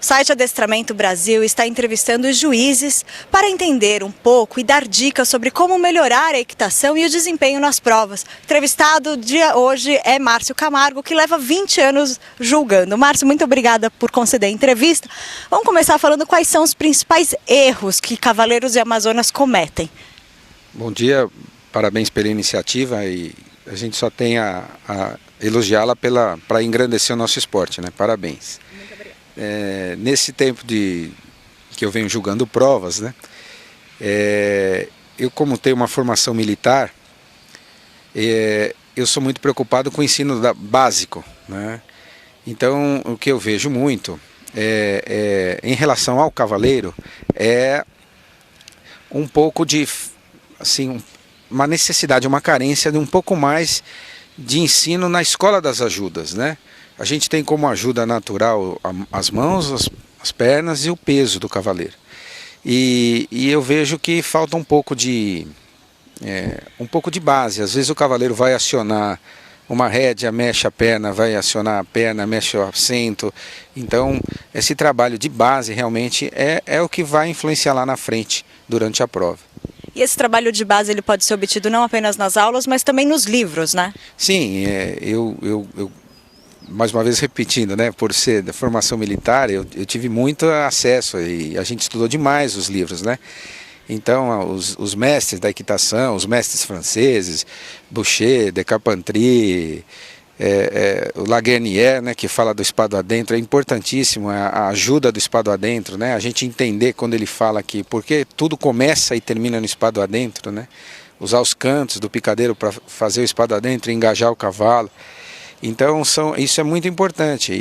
O site Adestramento Brasil está entrevistando os juízes para entender um pouco e dar dicas sobre como melhorar a equitação e o desempenho nas provas. O entrevistado hoje é Márcio Camargo, que leva 20 anos julgando. Márcio, muito obrigada por conceder a entrevista. Vamos começar falando quais são os principais erros que cavaleiros e amazonas cometem. Bom dia, parabéns pela iniciativa e a gente só tem a elogiá-la para engrandecer o nosso esporte, né? Parabéns. Muito obrigada. Nesse tempo que eu venho julgando provas, né? Eu, como tenho uma formação militar, eu sou muito preocupado com o ensino básico, né? Então, o que eu vejo muito em relação ao cavaleiro é um pouco de, assim, uma necessidade, uma carência de um pouco mais de ensino na escola das ajudas, né? A gente tem como ajuda natural as mãos, as pernas e o peso do cavaleiro. E eu vejo que falta um pouco de base. Às vezes o cavaleiro vai acionar uma rédea, mexe a perna, vai acionar a perna, mexe o assento. Então, esse trabalho de base realmente é o que vai influenciar lá na frente durante a prova. E esse trabalho de base ele pode ser obtido não apenas nas aulas, mas também nos livros, né? Sim, eu mais uma vez repetindo, né, por ser da formação militar, eu tive muito acesso e a gente estudou demais os livros, né? Então, os mestres da equitação, os mestres franceses, Boucher, de Carpentry, o Laguernière, né, que fala do espado adentro, é importantíssimo a ajuda do espado adentro, né? A gente entender quando ele fala aqui, porque tudo começa e termina no espado adentro, né? Usar os cantos do picadeiro para fazer o espado adentro e engajar o cavalo. Então, isso é muito importante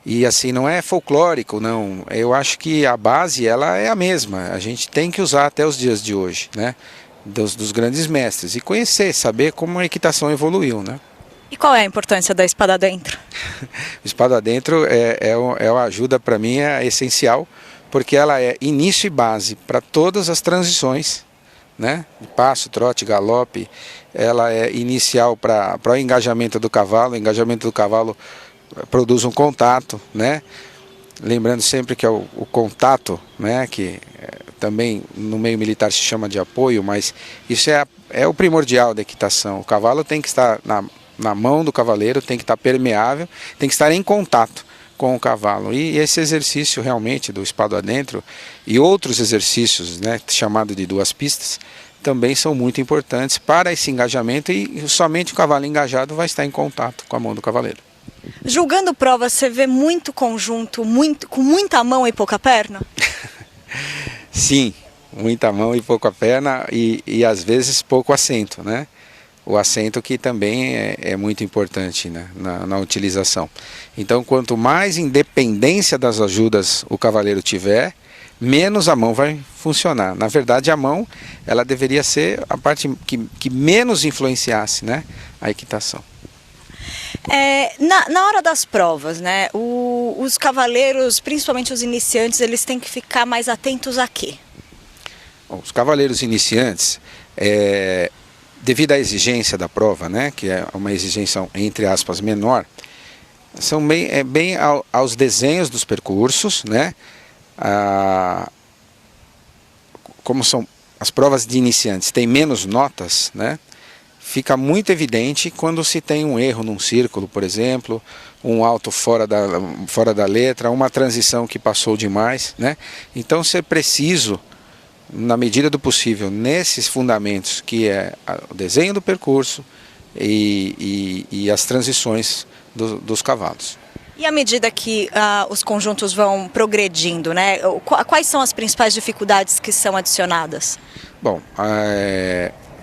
e assim, não é folclórico, não. Eu acho que a base ela é a mesma, a gente tem que usar até os dias de hoje, né? Dos grandes mestres e conhecer, saber como a equitação evoluiu, né? E qual é a importância da espada dentro? O espada dentro é uma ajuda, para mim, é essencial, porque ela é início e base para todas as transições, né? Passo, trote, galope, ela é inicial para o engajamento do cavalo. O engajamento do cavalo produz um contato, né? Lembrando sempre que é o contato, né? Que também no meio militar se chama de apoio, mas isso é o primordial da equitação. O cavalo tem que estar na mão do cavaleiro, tem que estar permeável, tem que estar em contato com o cavalo. E esse exercício realmente do espado adentro e outros exercícios, né, chamado de duas pistas, também são muito importantes para esse engajamento e somente o cavalo engajado vai estar em contato com a mão do cavaleiro. Julgando provas, você vê muito conjunto, com muita mão e pouca perna? Sim, muita mão e pouca perna e às vezes pouco assento, né? O assento que também é muito importante, né, na utilização. Então, quanto mais independência das ajudas o cavaleiro tiver, menos a mão vai funcionar. Na verdade, a mão ela deveria ser a parte que menos influenciasse, né, a equitação. Na hora das provas, né, os cavaleiros, principalmente os iniciantes, eles têm que ficar mais atentos a quê? Bom, os cavaleiros iniciantes, devido à exigência da prova, né, que é uma exigência, entre aspas, menor, são bem aos desenhos dos percursos, né? Como são as provas de iniciantes, tem menos notas, né? Fica muito evidente quando se tem um erro num círculo, por exemplo, um alto fora da letra, uma transição que passou demais, né? Então, ser preciso, na medida do possível, nesses fundamentos, que é o desenho do percurso e as transições dos cavalos. E à medida que os conjuntos vão progredindo, né, quais são as principais dificuldades que são adicionadas? Bom,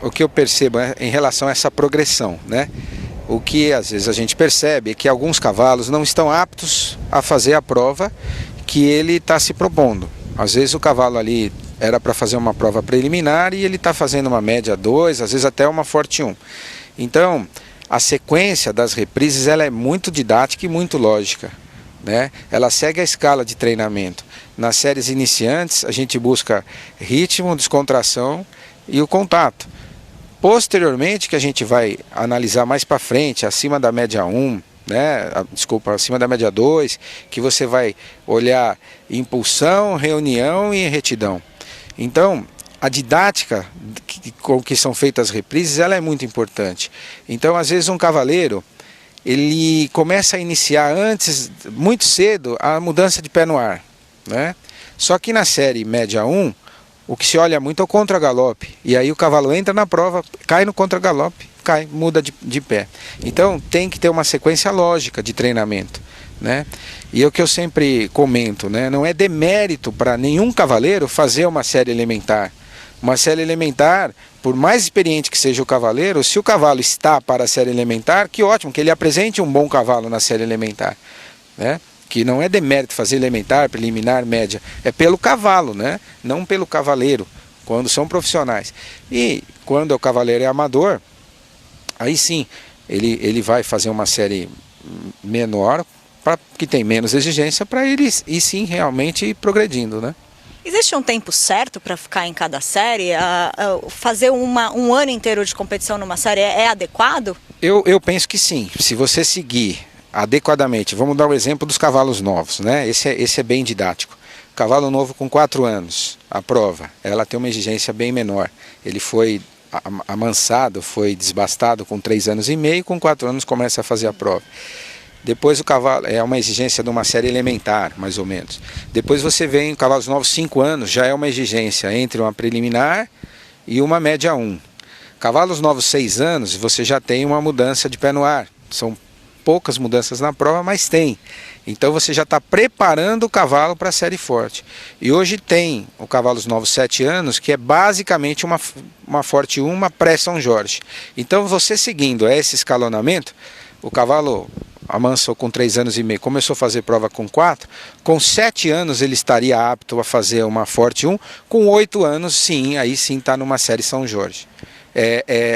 o que eu percebo em relação a essa progressão, né? O que às vezes a gente percebe é que alguns cavalos não estão aptos a fazer a prova que ele está se propondo. Às vezes o cavalo ali era para fazer uma prova preliminar e ele está fazendo uma média 2, às vezes até uma forte 1. Então, a sequência das reprises ela é muito didática e muito lógica, né? Ela segue a escala de treinamento. Nas séries iniciantes, a gente busca ritmo, descontração e o contato. Posteriormente, que a gente vai analisar mais para frente, acima da média 1, né? Desculpa, acima da média 2, que você vai olhar impulsão, reunião e retidão. Então, a didática com que são feitas as reprises, ela é muito importante. Então, às vezes, um cavaleiro, ele começa a iniciar antes, muito cedo, a mudança de pé no ar, né? Só que na série média 1, o que se olha muito é o contra-galope. E aí o cavalo entra na prova, cai no contra-galope, cai, muda de pé. Então tem que ter uma sequência lógica de treinamento, né? E é o que eu sempre comento, né? Não é demérito para nenhum cavaleiro fazer uma série elementar. Uma série elementar, por mais experiente que seja o cavaleiro, se o cavalo está para a série elementar, que ótimo, que ele apresente um bom cavalo na série elementar, né? Que não é demérito fazer elementar, preliminar, média, é pelo cavalo, né? Não pelo cavaleiro, quando são profissionais. E quando o cavaleiro é amador, aí sim, ele vai fazer uma série menor, que tem menos exigência, para ele ir sim realmente ir progredindo, né? Existe um tempo certo para ficar em cada série? Fazer um ano inteiro de competição numa série é adequado? Eu penso que sim. Se você seguir adequadamente, vamos dar o exemplo dos cavalos novos, né? Esse é bem didático. Cavalo novo com 4 anos, a prova, ela tem uma exigência bem menor. Ele foi amansado, foi desbastado com 3 anos e meio, com 4 anos começa a fazer a prova. Depois o cavalo, é uma exigência de uma série elementar, mais ou menos. Depois você vem, cavalos novos 5 anos, já é uma exigência entre uma preliminar e uma média 1. Cavalos novos 6 anos, você já tem uma mudança de pé no ar. São poucas mudanças na prova, mas tem. Então você já está preparando o cavalo para a série forte. E hoje tem o cavalos novos 7 anos, que é basicamente uma Forte 1, uma pré-São Jorge. Então você seguindo esse escalonamento, o cavalo amansou com 3 anos e meio, começou a fazer prova com 4, com 7 anos ele estaria apto a fazer uma Forte 1, com 8 anos sim, aí sim está numa série São Jorge.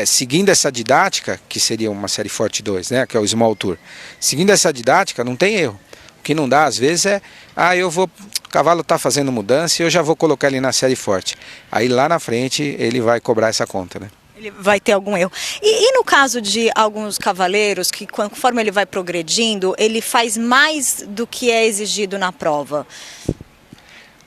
Seguindo essa didática, que seria uma série Forte 2, né, que é o Small Tour, seguindo essa didática não tem erro. O que não dá às vezes o cavalo está fazendo mudança e eu já vou colocar ele na série forte. Aí lá na frente ele vai cobrar essa conta, né? Ele vai ter algum erro. E no caso de alguns cavaleiros, que conforme ele vai progredindo, ele faz mais do que é exigido na prova?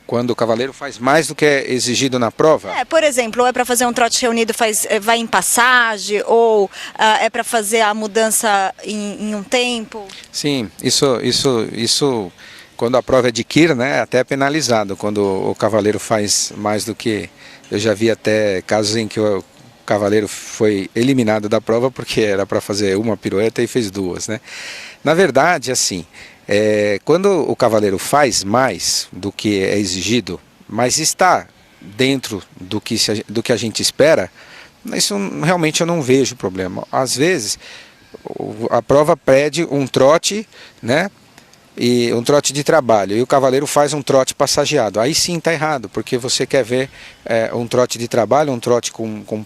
Quando o cavaleiro faz mais do que é exigido na prova? Por exemplo, ou é para fazer um trote reunido, vai em passagem, ou é para fazer a mudança em um tempo? Sim, isso quando a prova é de Kir, né, até é penalizado, quando o cavaleiro faz mais do que... Eu já vi até casos em que o cavaleiro foi eliminado da prova porque era para fazer uma pirueta e fez 2, né? Na verdade, assim, quando o cavaleiro faz mais do que é exigido, mas está dentro do que a gente espera, isso realmente eu não vejo problema. Às vezes, a prova pede um trote, né? E um trote de trabalho, e o cavaleiro faz um trote passageado. Aí sim está errado, porque você quer ver um trote de trabalho, um trote com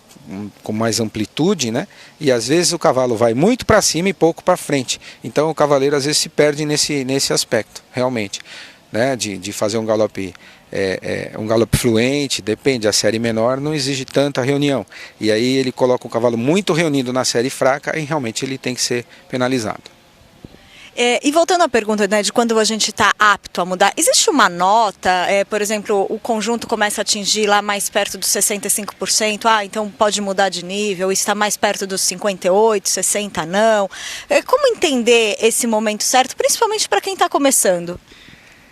mais amplitude, né? E às vezes o cavalo vai muito para cima e pouco para frente. Então o cavaleiro às vezes se perde nesse aspecto, realmente, né? De fazer um galope fluente, depende, a série menor não exige tanta reunião. E aí ele coloca o cavalo muito reunido na série fraca e realmente ele tem que ser penalizado. E voltando à pergunta, né, de quando a gente está apto a mudar, existe uma nota, por exemplo, o conjunto começa a atingir lá mais perto dos 65%, então pode mudar de nível, está mais perto dos 58%, 60% não. Como entender esse momento certo, principalmente para quem está começando?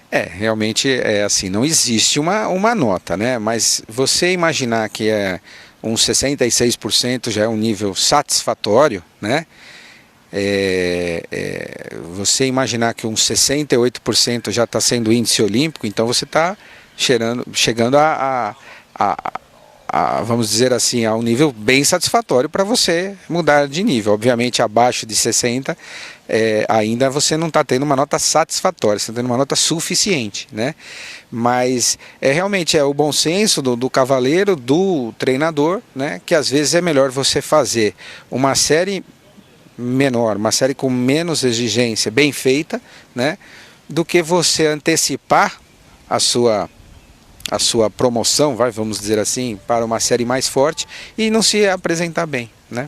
Realmente é assim, não existe uma nota, né? Mas você imaginar que uns 66% já é um nível satisfatório, né? Você imaginar que uns 68% já está sendo índice olímpico, então você está chegando vamos dizer assim, a um nível bem satisfatório para você mudar de nível. Obviamente abaixo de 60 ainda você não está tendo uma nota satisfatória, você está tendo uma nota suficiente, né? Mas realmente é o bom senso do cavaleiro, do treinador, né? Que às vezes é melhor você fazer uma série menor, uma série com menos exigência, bem feita, né, do que você antecipar a sua promoção, vamos dizer assim, para uma série mais forte e não se apresentar bem, né?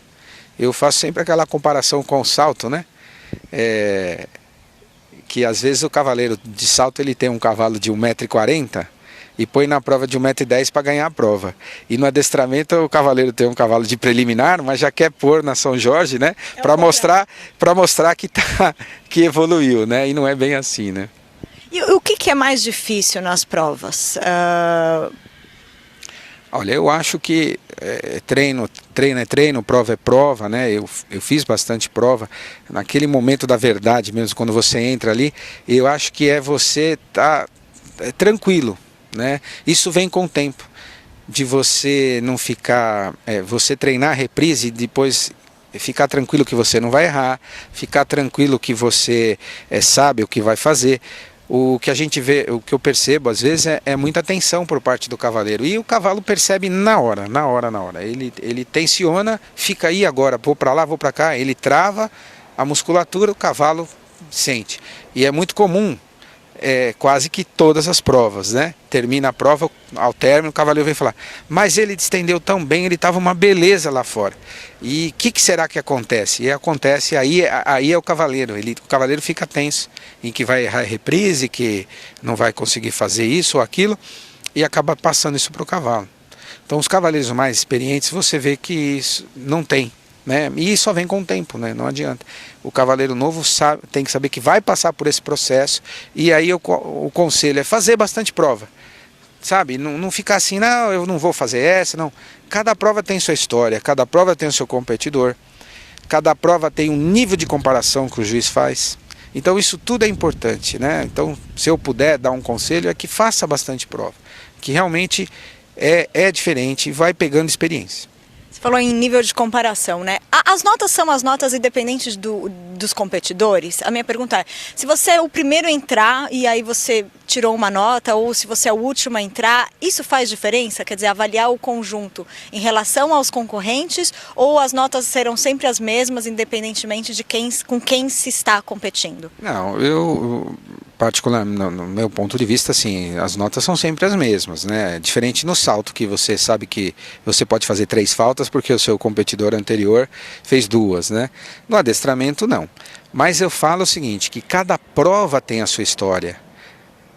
Eu faço sempre aquela comparação com o salto, né? que às vezes o cavaleiro de salto ele tem um cavalo de 1,40 m e põe na prova de 1,10 m para ganhar a prova. E no adestramento o cavaleiro tem um cavalo de preliminar, mas já quer pôr na São Jorge, né? Para mostrar que evoluiu, né? E não é bem assim, né? E o que é mais difícil nas provas? Olha, eu acho que treino é treino, prova é prova, né? Eu fiz bastante prova. Naquele momento da verdade mesmo, quando você entra ali, eu acho que você estar tranquilo, né? Isso vem com o tempo, de você não ficar, você treinar a reprise e depois ficar tranquilo que você não vai errar, ficar tranquilo que você sabe o que vai fazer. O que a gente vê, o que eu percebo às vezes é muita tensão por parte do cavaleiro, e o cavalo percebe na hora. Ele tensiona, fica aí agora, vou para lá, vou para cá, ele trava a musculatura, o cavalo sente. E é muito comum, quase que todas as provas, né? Termina a prova, ao término o cavaleiro vem falar, mas ele distendeu tão bem, ele estava uma beleza lá fora. E o que será que acontece? E acontece, aí é o cavaleiro, o cavaleiro fica tenso, em que vai errar a reprise, que não vai conseguir fazer isso ou aquilo, e acaba passando isso para o cavalo. Então os cavaleiros mais experientes, você vê que isso não tem, né? E isso só vem com o tempo, né? Não adianta. O cavaleiro novo tem que saber que vai passar por esse processo, e aí o conselho é fazer bastante prova, sabe? Não ficar assim, não, eu não vou fazer essa, não. Cada prova tem sua história, cada prova tem o seu competidor, cada prova tem um nível de comparação que o juiz faz. Então isso tudo é importante, né? Então, se eu puder dar um conselho, é que faça bastante prova, que realmente é diferente e vai pegando experiência. Você falou em nível de comparação, né? As notas são as notas independentes dos competidores? A minha pergunta é, se você é o primeiro a entrar e aí você tirou uma nota, ou se você é o último a entrar, isso faz diferença? Quer dizer, avaliar o conjunto em relação aos concorrentes, ou as notas serão sempre as mesmas, independentemente de com quem se está competindo? Não, eu particularmente, no meu ponto de vista, assim, as notas são sempre as mesmas, né? Diferente no salto, que você sabe que você pode fazer 3 faltas porque o seu competidor anterior fez 2, né? No adestramento, não. Mas eu falo o seguinte, que cada prova tem a sua história,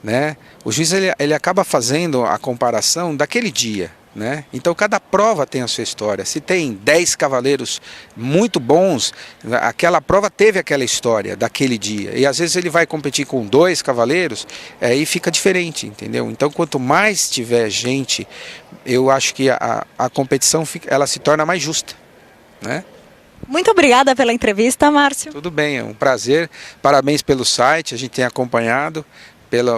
né? O juiz ele acaba fazendo a comparação daquele dia, né? Então cada prova tem a sua história. Se tem 10 cavaleiros muito bons, aquela prova teve aquela história daquele dia. E às vezes ele vai competir com 2 cavaleiros, aí fica diferente, entendeu? Então quanto mais tiver gente, eu acho que a competição ela se torna mais justa, né? Muito obrigada pela entrevista, Márcio. Tudo bem, é um prazer. Parabéns pelo site, a gente tem acompanhado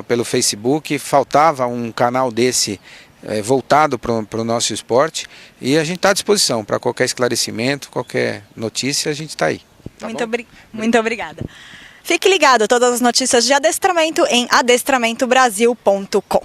pelo Facebook. Faltava um canal desse voltado para o nosso esporte, e a gente está à disposição para qualquer esclarecimento, qualquer notícia, a gente está aí. Tá Muito obrigada. Fique ligado, todas as notícias de adestramento em adestramentobrasil.com.